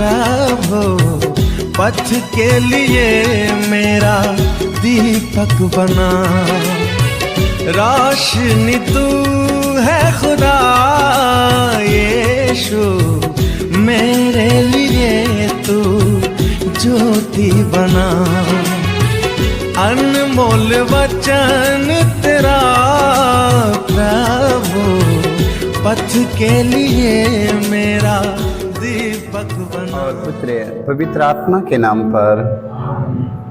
प्रभु पथ के लिए मेरा दीपक बना। रोशनी तू है खुदा यीशु, मेरे लिए तू ज्योति बना। अनमोल वचन तेरा प्रभु पथ के लिए मेरा दीपक बना। और पुत्र पवित्र आत्मा के नाम पर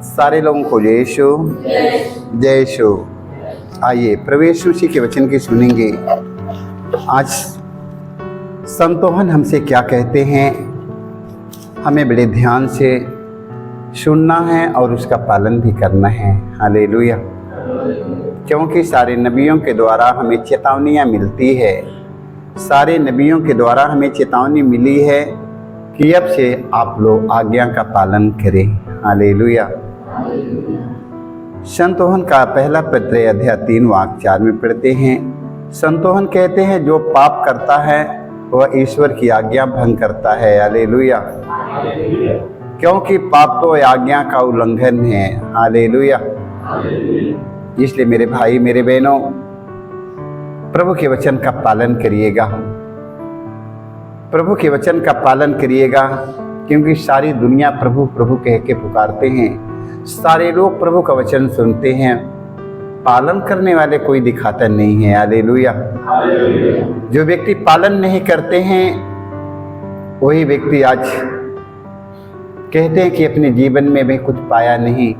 सारे लोगों को जय यीशु जय यीशु। आइए प्रभु यीशु मसीह के वचन की सुनेंगे। आज संतोहन हमसे क्या कहते हैं, हमें बड़े ध्यान से सुनना है और उसका पालन भी करना है। हालेलुया। क्योंकि सारे नबियों के द्वारा हमें चेतावनियाँ मिलती है, सारे नबियों के द्वारा हमें चेतावनी मिली है कि अब से आप लोग आज्ञा का पालन करें। हालेलुया। संतोहन का पहला पत्र अध्याय 3 वाक्य 4 में पढ़ते हैं। संतोहन कहते हैं जो पाप करता है वह ईश्वर की आज्ञा भंग करता है। हालेलुया। क्योंकि पाप तो आज्ञा का उल्लंघन है। हालेलुया। इसलिए मेरे भाई मेरे बहनों, प्रभु के वचन का पालन करिएगा, प्रभु के वचन का पालन करिएगा। क्योंकि सारी दुनिया प्रभु प्रभु कह के पुकारते हैं, सारे लोग प्रभु का वचन सुनते हैं, पालन करने वाले कोई दिखाता नहीं है। हालेलुया। जो व्यक्ति पालन नहीं करते हैं वही व्यक्ति आज कहते हैं कि अपने जीवन में भी कुछ पाया नहीं,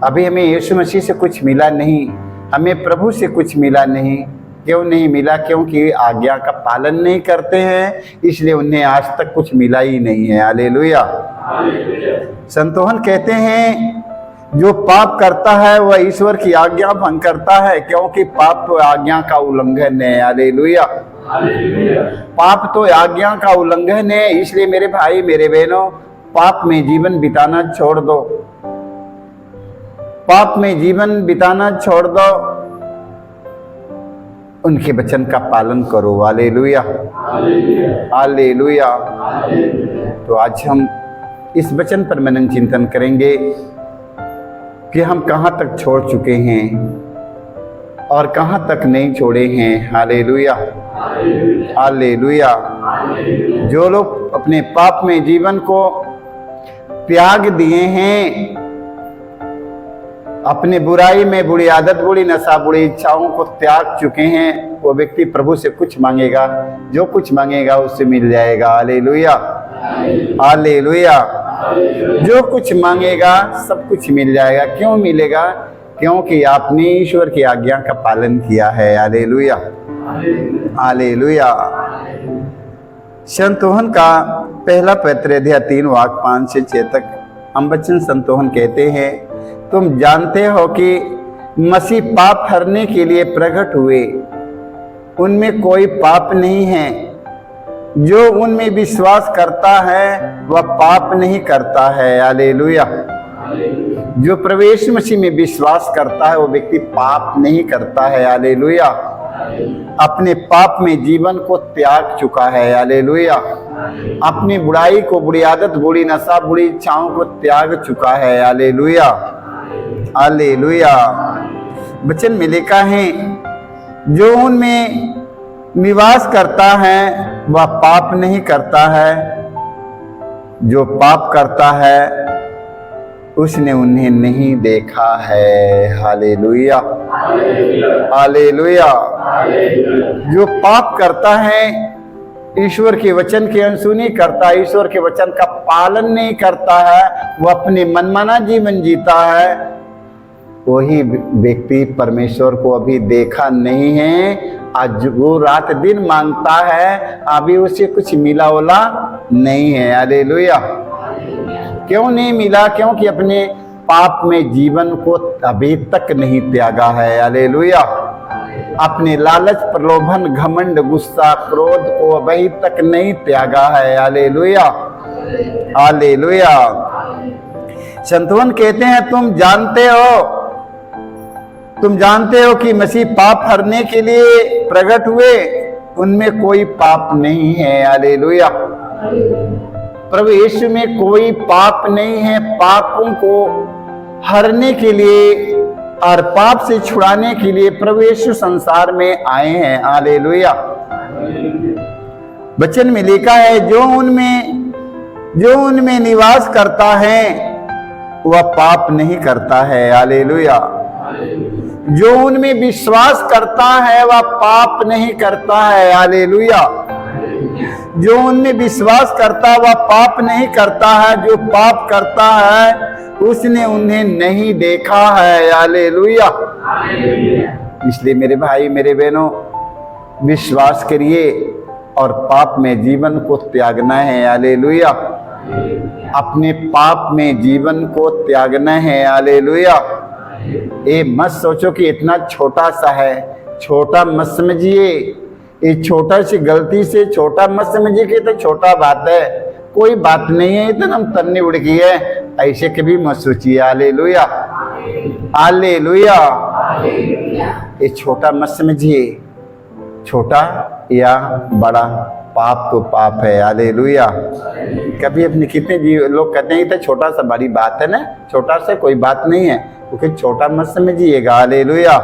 अभी हमें यीशु मसीह से कुछ मिला नहीं, हमें प्रभु से कुछ मिला नहीं। क्यों नहीं मिला? क्योंकि आज्ञा का पालन नहीं करते हैं, इसलिए उन्हें आज तक कुछ मिला ही नहीं है। हालेलुया। संतोहन कहते हैं जो पाप करता है वह ईश्वर की आज्ञा भंग करता है, क्योंकि पाप तो आज्ञा का उल्लंघन है। हालेलुया। पाप तो आज्ञा का उल्लंघन है। इसलिए मेरे भाई मेरे बहनों, पाप में जीवन बिताना छोड़ दो, पाप में जीवन बिताना छोड़ दो, उनके वचन का पालन करो। Hallelujah hallelujah. तो आज हम इस वचन पर मनन चिंतन करेंगे कि हम कहाँ तक छोड़ चुके हैं और कहाँ तक नहीं छोड़े हैं। Hallelujah hallelujah. जो लोग अपने पाप में जीवन को त्याग दिए हैं, अपने बुराई में बुरी आदत, बुरी नशा, बुरी इच्छाओं को त्याग चुके हैं, वो व्यक्ति प्रभु से कुछ मांगेगा, जो कुछ मांगेगा उससे मिल जाएगा। Hallelujah hallelujah. जो कुछ मांगेगा सब कुछ मिल जाएगा। क्यों मिलेगा? क्योंकि आपने ईश्वर की आज्ञा का पालन किया है। Hallelujah hallelujah. संतोहन का पहला पत्र अध्याय 3 वाक्य 5 से 6 तक हम वचन संतोहन कहते हैं, तुम जानते हो कि मसीह पाप हरने के लिए प्रकट हुए, उनमें कोई पाप नहीं है। जो उनमें विश्वास करता है वह पाप नहीं करता है। हालेलुया। जो प्रभु यीशु मसीह में विश्वास करता है वो व्यक्ति पाप नहीं करता है। हालेलुया। अपने पाप में जीवन को त्याग चुका है। हालेलुया। अपनी बुराई को, बुरी आदत, बुरी नशा, बुरी इच्छाओं को त्याग चुका है। Hallelujah hallelujah. वचन में लिखा है जो उनमें निवास करता है वह पाप नहीं करता है, जो पाप करता है उसने उन्हें नहीं देखा है। Hallelujah hallelujah. जो पाप करता है, ईश्वर के वचन की अनसुनी करता है, ईश्वर के वचन का पालन नहीं करता है, वो अपनी मनमाना जीवन जीता है, वही व्यक्ति परमेश्वर को अभी देखा नहीं है। आज वो रात दिन मांगता है, अभी उसे कुछ मिला वाला नहीं है। हालेलुया। क्यों नहीं मिला? क्योंकि अपने पाप में जीवन को अभी तक नहीं त्यागा है। हालेलुया। अपने लालच, प्रलोभन, घमंड, गुस्सा, क्रोध को अभी तक नहीं त्यागा है। Hallelujah hallelujah. संतोहन कहते हैं तुम जानते हो कि मसीह पाप हरने के लिए प्रकट हुए, उनमें कोई पाप नहीं है। हालेलुया। प्रभु यीशु में कोई पाप नहीं है। पापों को हरने के लिए और पाप से छुड़ाने के लिए प्रभु यीशु संसार में आए हैं। हालेलुया। वचन में लिखा है जो उनमें निवास करता है वह पाप नहीं करता है। हालेलुया। जो उनमें विश्वास करता है वह पाप नहीं करता है। हालेलुया। जो उनमें विश्वास करता वह पाप नहीं करता है। जो पाप करता है उसने उन्हें नहीं देखा है। हालेलुया। इसलिए मेरे भाई मेरे बहनों, विश्वास करिए और पाप में जीवन को त्यागना है। हालेलुया। अपने पाप में जीवन को त्यागना है। हालेलुया। ये मत सोचो कि इतना छोटा सा है, छोटा मत समझिए। ये छोटा सी गलती से छोटा मत समझिए कि तो छोटा बात है, कोई बात नहीं है, इतना हम तन्नी उड़ गई है, ऐसे कभी मत सोचिए। हालेलुया। हालेलुया। ये छोटा मत समझिए, छोटा या बड़ा पाप तो पाप है। हालेलुया। कभी अपने कितने लोग कहते हैं कि तो छोटा सा बड़ी बात है ना, छोटा सा कोई बात नहीं है, क्योंकि छोटा मत समझिएगा। हालेलुया।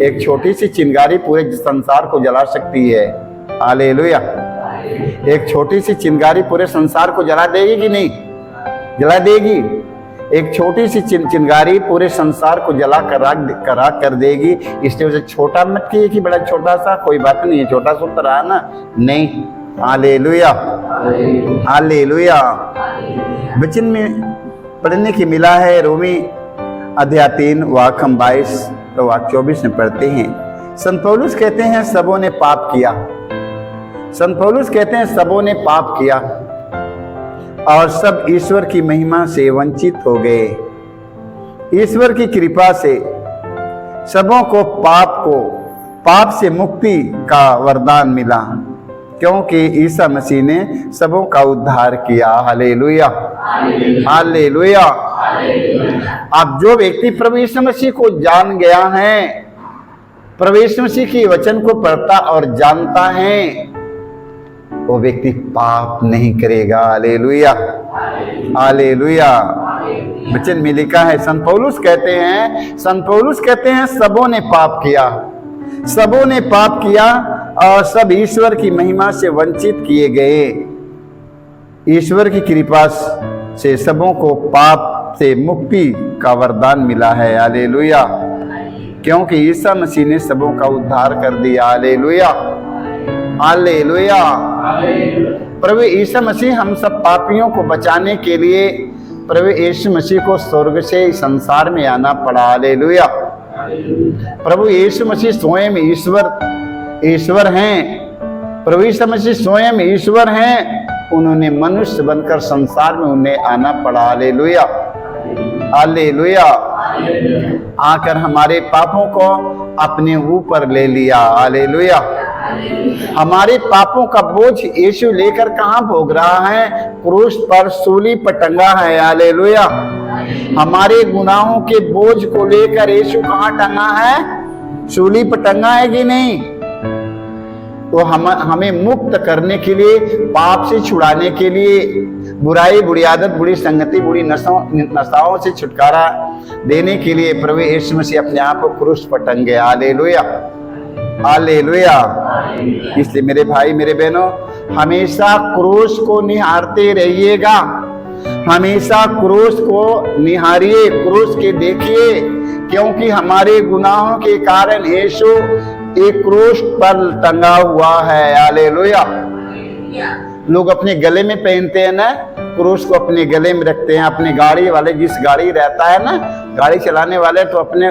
एक छोटी सी चिंगारी पूरे संसार को जला सकती है। हालेलुया। एक छोटी सी चिंगारी पूरे संसार को जला देगी कि नहीं? जला देगी। एक छोटी सी चिंगारी पूरे संसार को जला कर राख कर देगी। इसलिए उसे छोटा मत कीजिए कि बड़ा छोटा सा, कोई बात नहीं है, छोटा सा तो रहा ना, नहीं। हालेलुया। हालेलुया। वचन में पढ़ने की मिला है, रोमी अध्याय 3 वाक्य 22 तो वाक्य 24 में पढ़ते हैं। संत पौलुस कहते हैं सबों ने पाप किया। संत पौलुस कहते हैं सबों ने पाप किया और सब ईश्वर की महिमा से वंचित हो गए। ईश्वर की कृपा से सबों को पाप से मुक्ति का वरदान मिला, क्योंकि ईसा मसीह ने सबों का उद्धार किया। हालेलुया। हालेलुया। अब जो व्यक्ति प्रभु यीशु मसीह को जान गया है, प्रभु यीशु मसीह की वचन को पढ़ता और जानता है, वो व्यक्ति पाप नहीं करेगा। हालेलुया। हालेलुया। वचन में लिखा है, संत पौलुस कहते हैं सबों ने पाप किया, सबों ने पाप किया और सब ईश्वर की महिमा से वंचित किए गए। ईश्वर की कृपा से सबों को पाप से मुक्ति का वरदान मिला है। हालेलुया। क्योंकि ईसा मसीह ने सबों का उद्धार कर दिया। हालेलुया। हालेलुया। प्रभु ईसा मसीह हम सब पापियों को बचाने के लिए प्रभु यीशु मसीह को स्वर्ग से संसार में आना पड़ा। हालेलुया। प्रभु यीशु मसीह स्वयं ईश्वर हैं। प्रभु यीशु मसीह स्वयं ईश्वर हैं। उन्होंने मनुष्य बनकर संसार में उन्हें आना पड़ा। हालेलुया। हालेलुया। आकर हमारे पापों को अपने ऊपर ले लिया। हालेलुया। हमारे पापों का बोझ यीशु लेकर कहाँ भोग रहा है? क्रूस पर, सूली पर टंगा है। हालेलुया। हमारे गुनाहों के बोझ को लेकर यीशु कहाँ टंगा है? सूली पर टंगा है कि नहीं? तो हमें मुक्त करने के लिए, पाप से छुड़ाने के लिए, बुराई, बुरी आदत, बुरी संगति, बुरी नशाओं से छुटकारा देने के लिए प्रभु यीशु मसीह अपने आप को क्रूस पर टंगे। हालेलुया। हालेलुया। इसलिए मेरे भाई मेरे बहनों, हमेशा क्रूस को निहारते रहिएगा। हमेशा क्रूस को निहारिए, क्रूस के देखिए, क्योंकि हमारे गुनाहों के कारण यीशु एक क्रूस पर टंगा हुआ है। हालेलुया। लोग अपने गले में पहनते हैं ना, क्रूस को अपने गले में रखते हैं। अपने गाड़ी वाले, जिस गाड़ी रहता है ना, गाड़ी चलाने वाले तो अपने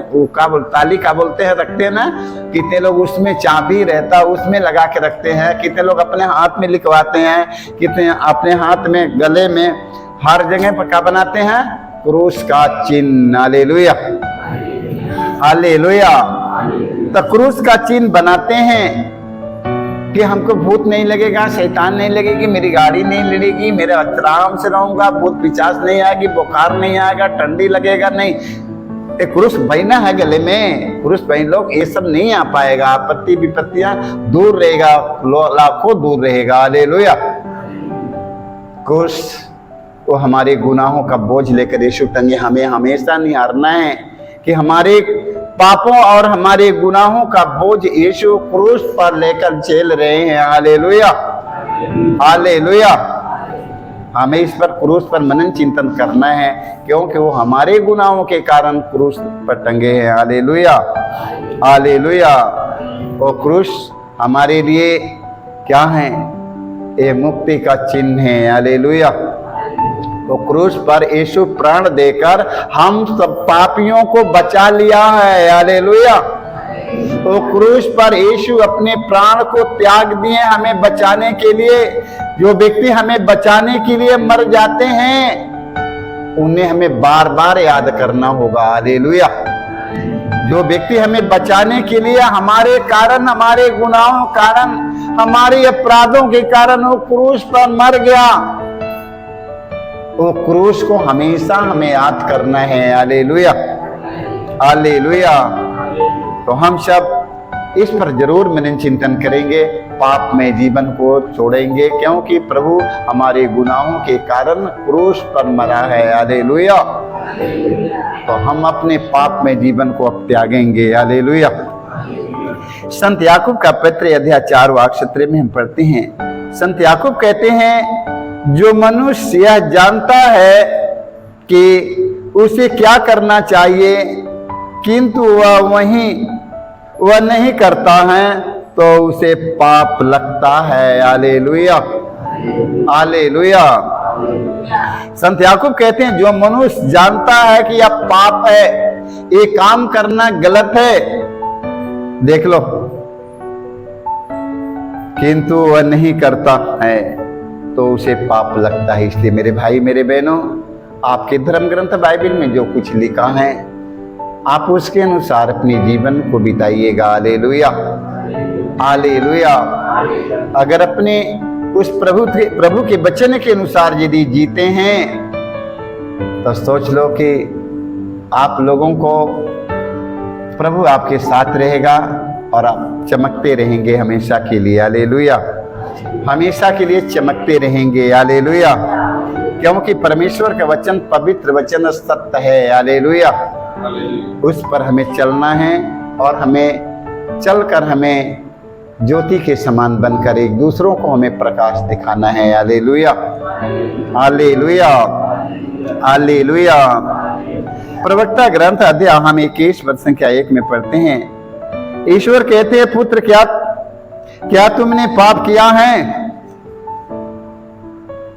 ताली का बोलते हैं, रखते हैं ना। कितने लोग उसमें चाबी रहता है उसमें लगा के रखते हैं। कितने लोग अपने हाथ में लिखवाते हैं, कितने अपने हाथ में, गले में, हर जगह पर क्या बनाते हैं? क्रूस का चिन्ह। हालेलुया। हालेलुया। तो क्रूस का चिन्ह बनाते हैं कि हमको भूत नहीं लगेगा, शैतान नहीं लगेगी, मेरी गाड़ी नहीं लड़ेगी, मेरे आराम से रहूंगा, भूत पिचास नहीं आएगी, बुखार नहीं आएगा, ठंडी लगेगा नहीं। एक क्रूस पहना है गले में, क्रूस पहन लोग, ये सब नहीं आ पाएगा। आपत्ति विपत्तियां दूर रहेगा, लाखों दूर रहेगा। हालेलुया। क्रूस वो हमारे गुनाहों का बोझ लेकर यीशु टंगे। हमें हमेशा निहारना है कि हमारे पापों और हमारे गुनाहों का बोझ यीशु क्रूस पर लेकर झेल रहे हैं। Hallelujah, hallelujah. हमें इस पर क्रूस पर मनन चिंतन करना है, क्योंकि वो हमारे गुनाहों के कारण क्रूस पर टंगे हैं। Hallelujah, hallelujah. वो क्रूस हमारे लिए क्या है? ये मुक्ति का चिन्ह है। हालेलुया। वो क्रूस पर यीशु प्राण देकर हम सब पापियों को बचा लिया है। हालेलुया। वो क्रूस पर यीशु अपने प्राण को त्याग दिए हमें बचाने के लिए। जो व्यक्ति हमें बचाने के लिए मर जाते हैं उन्हें हमें बार बार याद करना होगा। हालेलुया। जो व्यक्ति हमें बचाने के लिए हमारे कारण, हमारे गुनाहों कारण, हमारे अपराधों के कारण वो क्रूस पर मर गया, वो क्रूस को हमेशा हमें याद करना है। Hallelujah, hallelujah. तो हम सब इस पर जरूर मनन चिंतन करेंगे, पाप में जीवन को छोड़ेंगे, क्योंकि प्रभु हमारे गुनाहों के कारण क्रूस पर मरा है। हालेलुया। तो हम अपने पाप में जीवन को अब त्यागेंगे। हालेलुया। संत याकूब का पत्र अध्याय 4 वाक्य 17 में हम पढ़ते हैं। संत याकूब कहते हैं, जो मनुष्य यह जानता है कि उसे क्या करना चाहिए किंतु वह नहीं करता है, तो उसे पाप लगता है। Hallelujah, hallelujah. संत याकूब कहते हैं, जो मनुष्य जानता है कि यह पाप है, ये काम करना गलत है, देख लो, किंतु वह नहीं करता है तो उसे पाप लगता है। इसलिए मेरे भाई, मेरे बहनों, आपके धर्म ग्रंथ बाइबल में जो कुछ लिखा है आप उसके अनुसार अपने जीवन को बिताइएगा। Hallelujah, hallelujah. अगर अपने उस प्रभु के वचन के अनुसार यदि जीते हैं तो सोच लो कि आप लोगों को प्रभु आपके साथ रहेगा और आप चमकते रहेंगे हमेशा के लिए। हालेलुया, हमेशा के लिए चमकते रहेंगे। हालेलुया। क्योंकि परमेश्वर का वचन पवित्र वचन सत्य है। हालेलुया। उस पर हमें चलना है और हमें चलकर हमें ज्योति के समान बनकर एक दूसरों को हमें प्रकाश दिखाना है। Hallelujah, hallelujah, hallelujah. प्रवक्ता ग्रंथ अध्याय हम 21 पद संख्या 1 में पढ़ते हैं, ईश्वर कहते हैं, पुत्र क्या तुमने पाप किया है?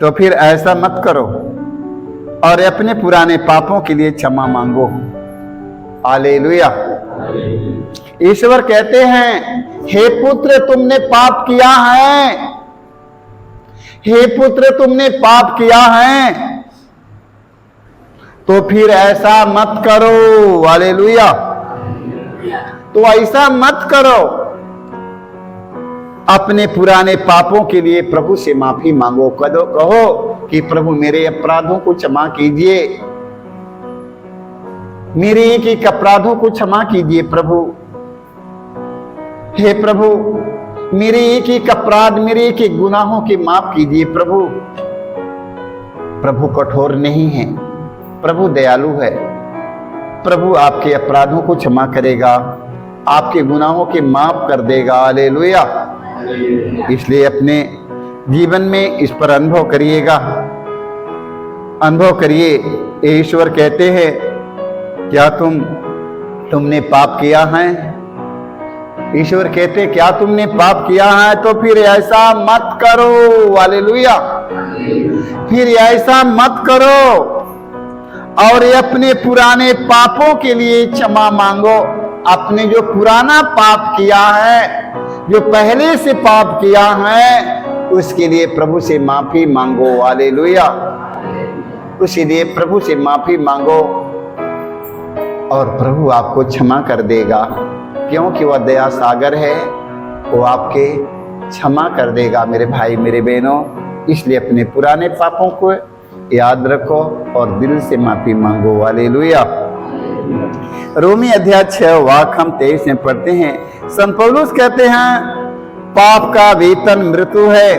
तो फिर ऐसा मत करो और अपने पुराने पापों के लिए क्षमा मांगो। हालेलुया। ईश्वर कहते हैं, हे पुत्र तुमने पाप किया है, हे पुत्र तुमने पाप किया है, तो फिर ऐसा मत करो। हालेलुया। तो ऐसा मत करो, अपने पुराने पापों के लिए प्रभु से माफी मांगो। कहो कि प्रभु मेरे अपराधों को क्षमा कीजिए, मेरे एक एक अपराधों को क्षमा कीजिए प्रभु। हे प्रभु, मेरे एक एक अपराध, मेरे एक एक गुनाहों के माफ कीजिए प्रभु। प्रभु कठोर नहीं है, प्रभु दयालु है। प्रभु आपके अपराधों को क्षमा करेगा, आपके गुनाहों के माफ कर देगा। हालेलुया। इसलिए अपने जीवन में इस पर अनुभव करिएगा, अनुभव करिए। ईश्वर कहते हैं, क्या तुमने पाप किया है? ईश्वर कहते, क्या तुमने पाप किया है? तो फिर ऐसा मत करो। हालेलुया। फिर ऐसा मत करो और अपने पुराने पापों के लिए क्षमा मांगो। अपने जो पुराना पाप किया है, जो पहले से पाप किया है, उसके लिए प्रभु से माफी मांगो। हालेलुया। उसी लिए प्रभु से माफी मांगो और प्रभु आपको क्षमा कर देगा, क्योंकि वह दया सागर है, वो आपके क्षमा कर देगा। मेरे भाई, मेरे बहनों, इसलिए अपने पुराने पापों को याद रखो और दिल से माफी मांगो। हालेलुया। रोमी अध्याय 6 वाक्य हम 23 में पढ़ते हैं। संत पौलुस कहते हैं, पाप का वेतन मृत्यु है,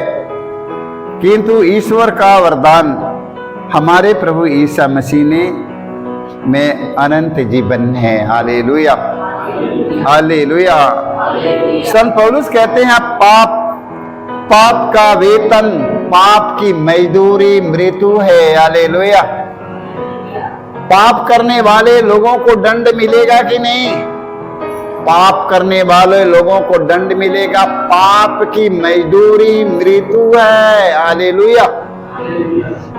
किंतु ईश्वर का वरदान हमारे प्रभु ईसा मसीह ने में अनंत जीवन है। Hallelujah, hallelujah. संत पौलुस कहते हैं पाप का वेतन, पाप की मजदूरी मृत्यु है। हालेलुया। पाप करने वाले लोगों को दंड मिलेगा कि नहीं? पाप करने वाले लोगों को दंड मिलेगा। पाप की मजदूरी मृत्यु है। हालेलुया।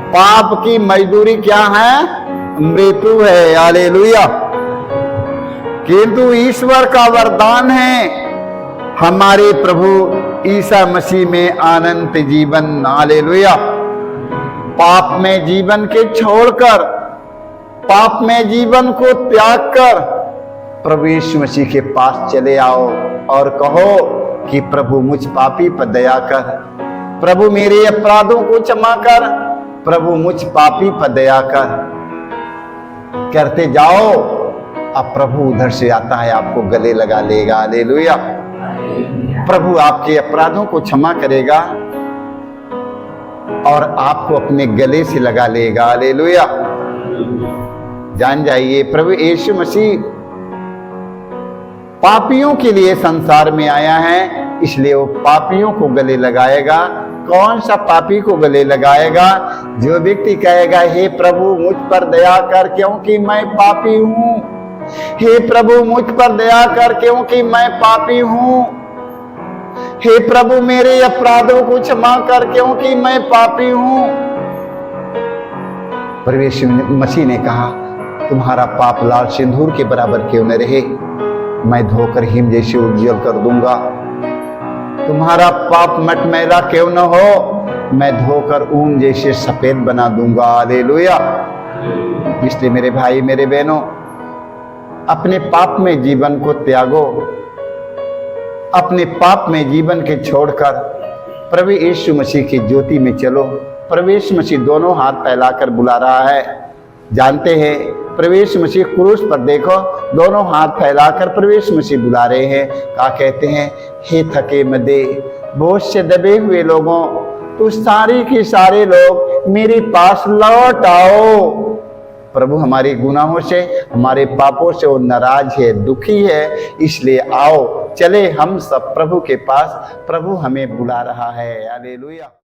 पाप की मजदूरी क्या है? मृत्यु है। हालेलुया। किंतु ईश्वर का वरदान है हमारे प्रभु ईसा मसीह में अनंत जीवन। हालेलुया। पाप में जीवन के छोड़कर, पाप में जीवन को त्याग कर प्रभु यीशु मसीह के पास चले आओ और कहो कि प्रभु मुझ पापी पर दया कर, प्रभु मेरे अपराधों को क्षमा कर, प्रभु मुझ पापी पर दया कर। करते जाओ, अब प्रभु उधर से आता है, आपको गले लगा लेगा। हालेलुया। प्रभु आपके अपराधों को क्षमा करेगा और आपको अपने गले से लगा लेगा। हालेलुया। जान जाइए, प्रभु यीशु मसीह पापियों के लिए संसार में आया है, इसलिए वो पापियों को गले लगाएगा। कौन सा पापी को गले लगाएगा? जो व्यक्ति कहेगा हे प्रभु मुझ पर दया कर क्योंकि मैं पापी हूं, हे प्रभु मुझ पर दया कर क्योंकि मैं पापी हूं, हे प्रभु मेरे अपराधों को क्षमा कर क्योंकि मैं पापी हूं। प्रभु यीशु मसीह ने कहा तुम्हारा पाप लाल सिंदूर के बराबर क्यों न रहे, मैं धोकर हिम जैसे उज्जवल कर दूंगा। तुम्हारा पाप मटमैला क्यों न हो, मैं धोकर ऊन जैसे सफेद बना दूंगा। हालेलुया। इसलिए मेरे भाई मेरे बहनों, अपने पाप में जीवन को त्यागो, अपने पाप में जीवन के छोड़कर प्रभु यीशु मसीह की ज्योति में चलो। प्रभु यीशु मसीह दोनों हाथ फैलाकर बुला रहा है। जानते हैं प्रभु यीशु मसीह क्रूस पर देखो, दोनों हाथ फैलाकर प्रभु यीशु मसीह बुला रहे हैं। क्या कहते हैं? हे थके मदे बोझ से दबे हुए लोगों, तो सारी के सारे लोग मेरे पास लौट आओ। प्रभु हमारे गुनाहों से, हमारे पापों से वो नाराज है, दुखी है, इसलिए आओ चले हम सब प्रभु के पास। प्रभु हमें बुला रहा है। हालेलुया।